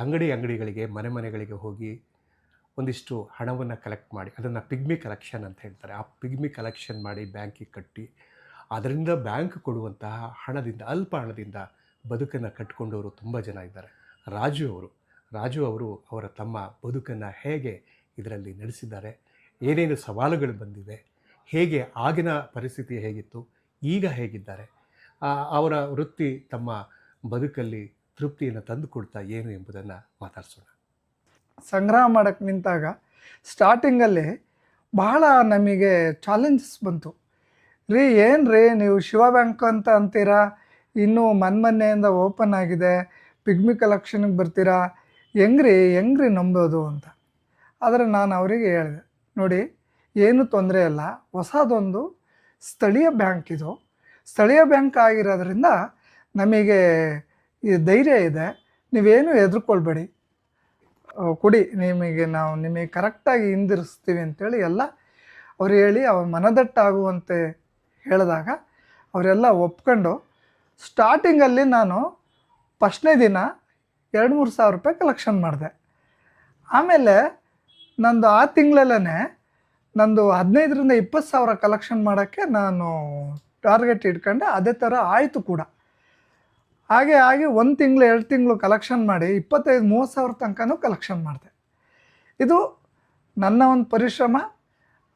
ಅಂಗಡಿಗಳಿಗೆ ಮನೆಗಳಿಗೆ ಹೋಗಿ ಒಂದಿಷ್ಟು ಹಣವನ್ನು ಕಲೆಕ್ಟ್ ಮಾಡಿ ಅದನ್ನು ಪಿಗ್ಮಿ ಕಲೆಕ್ಷನ್ ಅಂತ ಹೇಳ್ತಾರೆ. ಆ ಪಿಗ್ಮಿ ಕಲೆಕ್ಷನ್ ಮಾಡಿ ಬ್ಯಾಂಕಿಗೆ ಕಟ್ಟಿ ಅದರಿಂದ ಬ್ಯಾಂಕ್ ಕೊಡುವಂತಹ ಹಣದಿಂದ ಅಲ್ಪ ಹಣದಿಂದ ಬದುಕನ್ನು ಕಟ್ಟಿಕೊಂಡವರು ತುಂಬ ಜನ ಇದ್ದಾರೆ. ರಾಜು ಅವರು ಅವರ ತಮ್ಮ ಬದುಕನ್ನು ಹೇಗೆ ಇದರಲ್ಲಿ ನಡೆಸಿದ್ದಾರೆ, ಏನೇನು ಸವಾಲುಗಳು ಬಂದಿವೆ, ಹೇಗೆ ಆಗಿನ ಪರಿಸ್ಥಿತಿ ಹೇಗಿತ್ತು, ಈಗ ಹೇಗಿದ್ದಾರೆ, ಅವರ ವೃತ್ತಿ ತಮ್ಮ ಬದುಕಲ್ಲಿ ತೃಪ್ತಿಯನ್ನು ತಂದುಕೊಡ್ತಾ ಏನು ಎಂಬುದನ್ನು ಮಾತಾಡ್ಸೋಣ. ಸಂಗ್ರಹ ಮಾಡೋಕ್ಕೆ ನಿಂತಾಗ ಸ್ಟಾರ್ಟಿಂಗಲ್ಲಿ ಬಹಳ ನಮಗೆ ಚಾಲೆಂಜಸ್ ಬಂತು. ಏನು ರೀ ನೀವು ಶಿವ ಬ್ಯಾಂಕ್ ಅಂತ ಅಂತೀರಾ, ಇನ್ನೂ ಮೊನ್ನೆಯಿಂದ ಓಪನ್ ಆಗಿದೆ, ಪಿಗ್ಮಿ ಕಲೆಕ್ಷನ್ಗೆ ಬರ್ತೀರಾ, ಹೆಂಗ್ರಿ ನಂಬೋದು ಅಂತ. ಆದರೆ ನಾನು ಅವರಿಗೆ ಹೇಳಿದೆ, ನೋಡಿ ಏನೂ ತೊಂದರೆ ಇಲ್ಲ, ಹೊಸದೊಂದು ಸ್ಥಳೀಯ ಬ್ಯಾಂಕ್ ಇದು, ಸ್ಥಳೀಯ ಬ್ಯಾಂಕ್ ಆಗಿರೋದ್ರಿಂದ ನಮಗೆ ಈ ಧೈರ್ಯ ಇದೆ, ನೀವೇನು ಹೆದರ್ಕೊಳ್ಬೇಡಿ, ಕೊಡಿ ನಾವು ನಿಮಗೆ ಕರೆಕ್ಟಾಗಿ ಹಿಂದಿರಿಸ್ತೀವಿ ಅಂತೇಳಿ ಎಲ್ಲ ಅವ್ರು ಹೇಳಿ ಅವ್ರ ಮನದಟ್ಟಾಗುವಂತೆ ಹೇಳಿದಾಗ ಅವರೆಲ್ಲ ಒಪ್ಕೊಂಡು ಸ್ಟಾರ್ಟಿಂಗಲ್ಲಿ ನಾನು ಫಸ್ಟ್ನೇ ದಿನ 2-3 ಸಾವಿರ ರೂಪಾಯಿ ಕಲೆಕ್ಷನ್ ಮಾಡಿದೆ. ಆಮೇಲೆ ನಂದು ಆ ತಿಂಗಳಲ್ಲೇ ನಂದು 15,000-20,000 ಸಾವಿರ ಕಲೆಕ್ಷನ್ ಮಾಡೋಕ್ಕೆ ನಾನು ಟಾರ್ಗೆಟ್ ಇಟ್ಕೊಂಡೆ. ಅದೇ ಥರ ಆಯಿತು ಕೂಡ. ಹಾಗೆ 1 ತಿಂಗಳು 2 ತಿಂಗಳು ಕಲೆಕ್ಷನ್ ಮಾಡಿ 25-30 ಸಾವಿರ ತನಕನೂ ಕಲೆಕ್ಷನ್ ಮಾಡಿದೆ. ಇದು ನನ್ನ ಒಂದು ಪರಿಶ್ರಮ,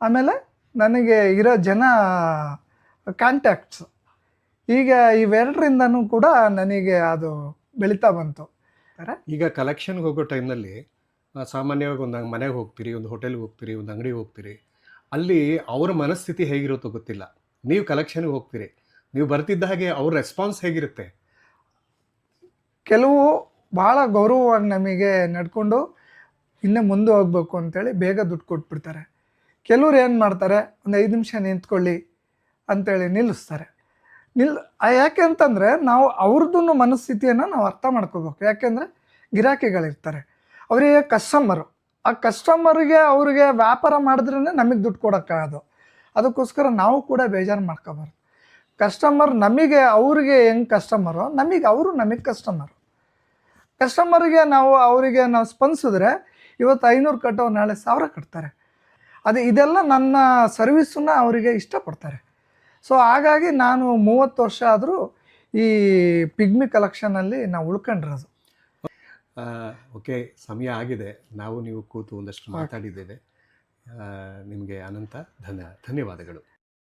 ಆಮೇಲೆ ನನಗೆ ಇರೋ ಜನ ಕಾಂಟ್ಯಾಕ್ಟ್ಸ್, ಈಗ ಇವೆರಡರಿಂದನೂ ಕೂಡ ನನಗೆ ಅದು ಬೆಳೀತಾ ಬಂತು. ಈಗ ಕಲೆಕ್ಷನ್ಗೆ ಹೋಗೋ ಟೈಮ್ನಲ್ಲಿ ಸಾಮಾನ್ಯವಾಗಿ ಒಂದು ಮನೆಗೆ ಹೋಗ್ತೀರಿ, ಒಂದು ಹೋಟೆಲ್ಗೆ ಹೋಗ್ತೀರಿ, ಒಂದು ಅಂಗಡಿಗೆ ಹೋಗ್ತೀರಿ, ಅಲ್ಲಿ ಅವರ ಮನಸ್ಥಿತಿ ಹೇಗಿರುತ್ತೋ ಗೊತ್ತಿಲ್ಲ. ನೀವು ಕಲೆಕ್ಷನ್ಗೆ ಹೋಗ್ತೀರಿ, ನೀವು ಬರ್ತಿದ್ದ ಹಾಗೆ ಅವ್ರ ರೆಸ್ಪಾನ್ಸ್ ಹೇಗಿರುತ್ತೆ? ಕೆಲವು ಭಾಳ ಗೌರವವಾಗಿ ನಮಗೆ ನಡ್ಕೊಂಡು ಇನ್ನೂ ಮುಂದೆ ಹೋಗ್ಬೇಕು ಅಂತೇಳಿ ಬೇಗ ದುಡ್ಡು ಕೊಟ್ಬಿಡ್ತಾರೆ. ಕೆಲವ್ರು ಏನು ಮಾಡ್ತಾರೆ, ಒಂದು 5 ನಿಮಿಷ ನಿಂತ್ಕೊಳ್ಳಿ ಅಂತೇಳಿ ನಿಲ್ಲಿಸ್ತಾರೆ. ಯಾಕೆ ಅಂತಂದರೆ ನಾವು ಅವ್ರದ್ದು ಮನಸ್ಥಿತಿಯನ್ನು ನಾವು ಅರ್ಥ ಮಾಡ್ಕೋಬೇಕು. ಯಾಕೆಂದರೆ ಗಿರಾಕಿಗಳಿರ್ತಾರೆ, ಅವರಿಗೆ ಕಸ್ಟಮರು, ಆ ಕಸ್ಟಮರಿಗೆ ಅವ್ರಿಗೆ ವ್ಯಾಪಾರ ಮಾಡಿದ್ರೇ ನಮಗೆ ದುಡ್ಡು ಕೊಡೋಕ್ಕಾಗೋದು. ಅದಕ್ಕೋಸ್ಕರ ನಾವು ಕೂಡ ಬೇಜಾರು ಮಾಡ್ಕೋಬಾರ್ದು. ಕಸ್ಟಮರ್ ನಮಗೆ ಅವ್ರಿಗೆ ಹೆಂಗೆ ಕಸ್ಟಮರು, ನಮಗೆ ಕಸ್ಟಮರಿಗೆ ಅವರಿಗೆ ನಾವು ಸ್ಪಂದಿಸಿದ್ರೆ ಇವತ್ತು 500 ಕಟ್ಟೋರು ನಾಳೆ 1000 ಕಟ್ತಾರೆ. ಇದೆಲ್ಲ ನನ್ನ ಸರ್ವಿಸನ್ನ ಅವರಿಗೆ ಇಷ್ಟಪಡ್ತಾರೆ. ಸೊ ಹಾಗಾಗಿ ನಾನು 30 ವರ್ಷ ಆದರೂ ಈ ಪಿಗ್ಮಿ ಕಲೆಕ್ಷನಲ್ಲಿ ನಾವು ಉಳ್ಕೊಂಡಿರೋದು. ಓಕೆ, ಸಮಯ ಆಗಿದೆ. ನೀವು ಕೂತು ಒಂದಷ್ಟು ಮಾತಾಡಿದ್ದೇವೆ. ನಿಮಗೆ ಅನಂತ ಧನ್ಯವಾದಗಳು.